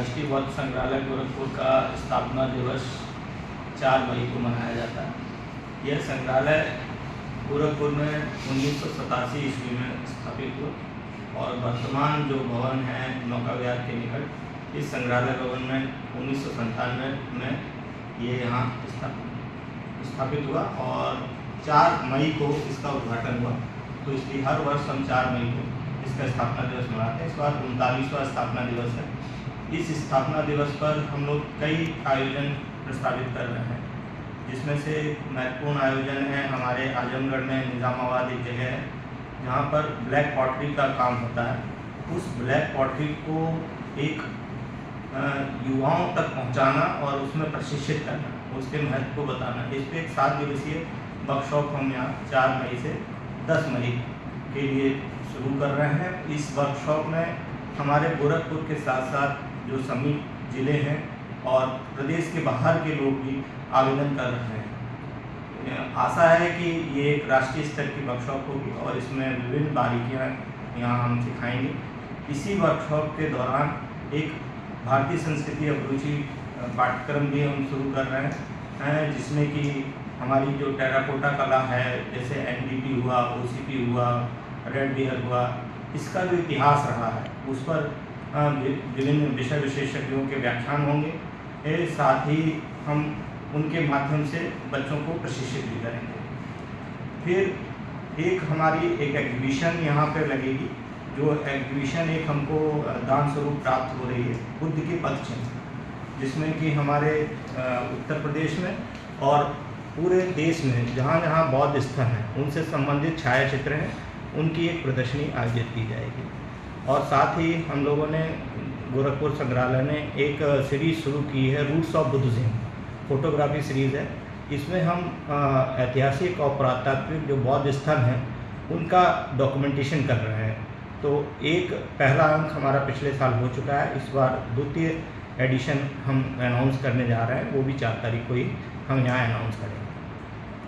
राष्ट्रीय बौद्ध संग्रहालय गोरखपुर का स्थापना दिवस 4 मई को मनाया जाता है। यह संग्रहालय गोरखपुर में 1987 ईस्वी में स्थापित हुआ और वर्तमान जो भवन है नौका विहार के निकट, इस संग्रहालय भवन में 1997 में ये यहाँ स्थापित हुआ और 4 मई को इसका उद्घाटन हुआ। तो इसलिए हर वर्ष हम 4 मई को इसका स्थापना दिवस मनाते हैं। इस बार 39वां स्थापना दिवस है। इस स्थापना दिवस पर हम लोग कई आयोजन प्रस्तावित कर रहे हैं, जिसमें से महत्वपूर्ण आयोजन है हमारे आजमगढ़ में निज़ामाबाद एक जगह है जहाँ पर ब्लैक पॉटरी का काम होता है। उस ब्लैक पॉटरी को एक युवाओं तक पहुँचाना और उसमें प्रशिक्षित करना, उसके महत्व को बताना, इस पर एक 7 दिवसीय वर्कशॉप हम यहाँ 4 मई से 10 मई के लिए शुरू कर रहे हैं। इस वर्कशॉप में हमारे गोरखपुर के साथ साथ जो समीप ज़िले हैं और प्रदेश के बाहर के लोग भी आवेदन कर रहे हैं। आशा है कि ये एक राष्ट्रीय स्तर की वर्कशॉप होगी और इसमें विभिन्न बारीकियाँ यहाँ हम सिखाएंगे। इसी वर्कशॉप के दौरान एक भारतीय संस्कृति अभिरुचि पाठ्यक्रम भी हम शुरू कर रहे हैं, जिसमें कि हमारी जो टेराकोटा कला है, जैसे एनडीटी हुआ, ओसीपी हुआ, रेड बियर हुआ, इसका जो इतिहास रहा है उस पर विभिन्न विषय विशेषज्ञों के व्याख्यान होंगे। साथ ही हम उनके माध्यम से बच्चों को प्रशिक्षित भी करेंगे। फिर एक हमारी एक एग्जीबिशन यहाँ पर लगेगी, जो एग्जीबिशन एक हमको दान स्वरूप प्राप्त हो रही है, बुद्ध के पद चिन्ह, जिसमें कि हमारे उत्तर प्रदेश में और पूरे देश में जहाँ जहाँ बौद्ध स्थल हैं उनसे संबंधित छायाचित्र हैं, उनकी एक प्रदर्शनी आयोजित की जाएगी। और साथ ही हम लोगों ने गोरखपुर संग्रहालय ने एक सीरीज़ शुरू की है, roots of Buddhism, photography series है। इसमें हम ऐतिहासिक और पुरातात्विक जो बौद्ध स्थल हैं उनका डॉक्यूमेंटेशन कर रहे हैं। तो एक पहला अंक हमारा पिछले साल हो चुका है, इस बार द्वितीय एडिशन हम अनाउंस करने जा रहे हैं, वो भी 4 तारीख को ही हम यहाँ अनाउंस करेंगे।